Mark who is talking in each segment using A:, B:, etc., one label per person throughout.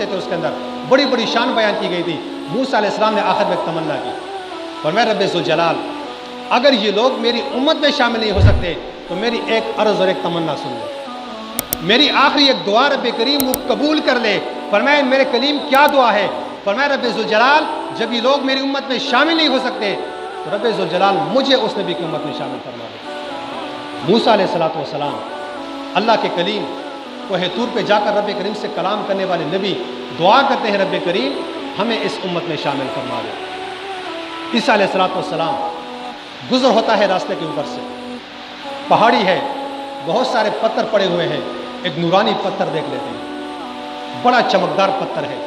A: حصے تھے اس کے اندر بڑی بڑی شان بیان کی گئی تھی۔ موسیٰ علیہ السلام نے آخر میں ایک تمنا کی، فرمایا رب ذوالجلال اگر یہ لوگ میری امت میں شامل نہیں ہو سکتے تو میری ایک عرض اور ایک تمنا سن لے، میری آخری ایک دعا رب کریم وہ قبول کر لے۔ فرمایا میرے کلیم کیا دعا ہے؟ فرمایا رب ذوالجلال جب یہ لوگ میری امت میں شامل نہیں ہو سکتے تو رب ذوالجلال مجھے اس نبی کی امت میں شامل فرما دے۔ موسیٰ علیہ السلام اللہ کے کلیم کوہ طور پہ جا کر رب کریم سے کلام کرنے والے نبی دعا کرتے ہیں رب کریم ہمیں اس امت میں شامل فرما دے۔ عیسیٰ علیہ السلام گزر ہوتا ہے راستے کے اوپر سے، پہاڑی ہے، بہت سارے پتھر پڑے ہوئے ہیں، ایک نورانی پتھر دیکھ لیتے ہیں، بڑا چمکدار پتھر ہے۔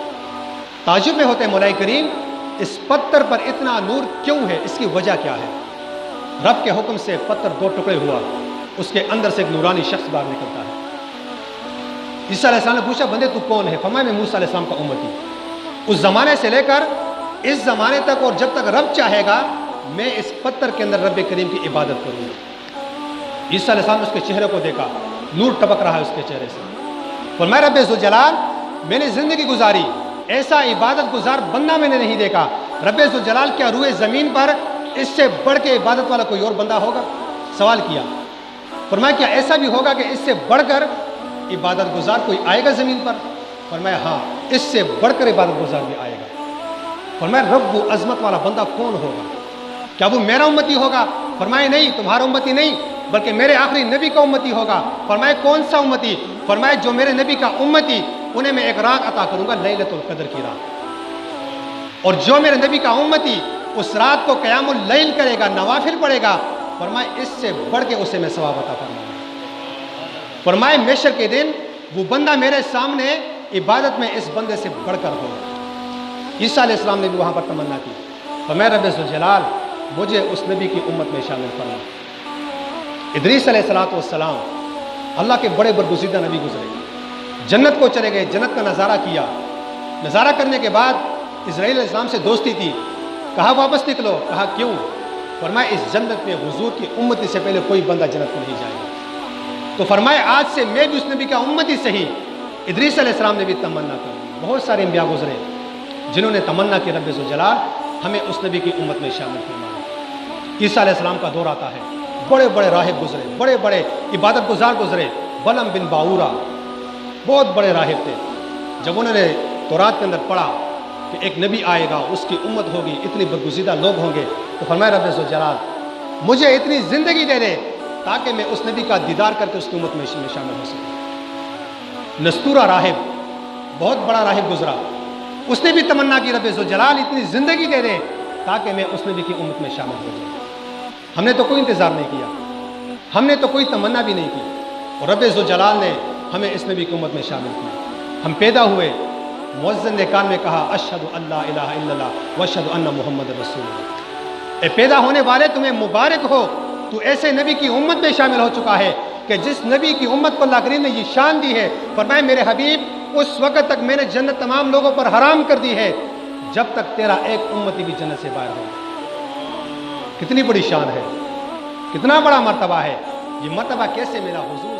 A: تعجب میں ہوتے ہیں مولا کریم اس پتھر پر اتنا نور کیوں ہے، اس کی وجہ کیا ہے؟ رب کے حکم سے پتھر دو ٹکڑے ہوا، اس کے اندر سے ایک نورانی شخص باہر نکلتا ہے۔ عیسیٰ علیہ السلام نے پوچھا بندے تو کون ہے؟ فرمایا میں موسیٰ علیہ السلام کا امتی، اس زمانے سے لے کر اس زمانے تک اور جب تک رب چاہے گا میں اس پتھر کے اندر رب کریم کی عبادت کروں گا۔ عیسیٰ علیہ السلام نے اس کے چہرے کو دیکھا، نور ٹپک رہا ہے اس کے چہرے سے۔ فرمایا رب ذوالجلال میں نے زندگی گزاری، ایسا عبادت گزار بندہ میں نے نہیں دیکھا، رب ذوالجلال کیا روئے زمین پر اس سے بڑھ کے عبادت والا کوئی اور بندہ ہوگا؟ سوال کیا۔ فرمایا کیا ایسا بھی ہوگا کہ اس سے بڑھ کر عبادت گزار کوئی آئے گا زمین پر؟ فرمایا ہاں اس سے بڑھ کر عبادت گزار بھی آئے گا۔ فرمایا رب وہ عظمت والا بندہ کون ہوگا؟ کیا وہ میرا امتی ہوگا؟ فرمایا نہیں تمہارا امتی نہیں بلکہ میرے آخری نبی کا امتی ہوگا۔ فرمایا کون سا امتی؟ فرمایا جو میرے نبی کا امتی انہیں میں ایک رات عطا کروں گا لیلۃ القدر کی رات، اور جو میرے نبی کا امتی اس رات کو قیام اللیل کرے گا، نوافل پڑھے گا، فرمایا اس سے بڑھ کے اسے میں ثواب عطا فرماؤں گا۔ فرمایا محشر کے دن وہ بندہ میرے سامنے عبادت میں اس بندے سے بڑھ کر ہوگا۔ عیسیٰ علیہ السلام نے بھی وہاں پر تمنا کی، فرمایا رب ذوالجلال مجھے اس نبی کی امت میں شامل فرما۔ ادریس علیہ السلام اللہ کے بڑے برگزیدہ نبی گزرے، جنت کو چلے گئے، جنت کا نظارہ کیا، نظارہ کرنے کے بعد اسرائیل علیہ السلام سے دوستی تھی، کہا واپس نکلو، کہا کیوں؟ فرمایا اس جنت میں حضور کی امتی سے پہلے کوئی بندہ جنت کو نہیں جائے گا۔ تو فرمایا آج سے میں بھی اس نبی کا امتی صحیح۔ ادریس علیہ السلام نے بھی تمنا کی، بہت سارے انبیاء گزرے جنہوں نے تمنا کی رب ذوالجلال ہمیں اس نبی کی امت میں شامل فرمائے۔ عیسیٰ علیہ السلام کا دور آتا ہے، بڑے بڑے راہب گزرے، بڑے بڑے عبادت گزار گزرے، بلعم بن باورا بہت بڑے راہب تھے۔ جب انہوں نے تورات کے اندر پڑھا کہ ایک نبی آئے گا، اس کی امت ہوگی، اتنی برگزیدہ لوگ ہوں گے، تو فرمایا رب ذوالجلال مجھے اتنی زندگی دے دے تاکہ میں اس نبی کا دیدار کر کے اس کی امت میں شامل ہو سکوں۔ نستورہ راہب بہت بڑا راہب گزرا، اس نے بھی تمنا کی رب ذوالجلال اتنی زندگی دے دے تاکہ میں اس نبی کی امت میں شامل ہو جاؤں۔ ہم نے تو کوئی انتظار نہیں کیا، ہم نے تو کوئی تمنا بھی نہیں کی، اور رب ذوالجلال نے ہمیں اس نبی کی امت میں شامل کیا۔ ہم پیدا ہوئے، مؤذن نے کان میں کہا اشہد ان لا الہ الا اللہ واشہد ان محمد رسول اللہ۔ اے پیدا ہونے والے تمہیں مبارک ہو، تو ایسے نبی کی امت میں شامل ہو چکا ہے کہ جس نبی کی امت کو اللہ کریم نے یہ شان دی ہے۔ فرمایا میرے حبیب اس وقت تک میں نے جنت تمام لوگوں پر حرام کر دی ہے جب تک تیرا ایک امتی بھی جنت سے باہر ہو۔ کتنی بڑی شان ہے، کتنا بڑا مرتبہ ہے، یہ مرتبہ کیسے ملا؟ حضور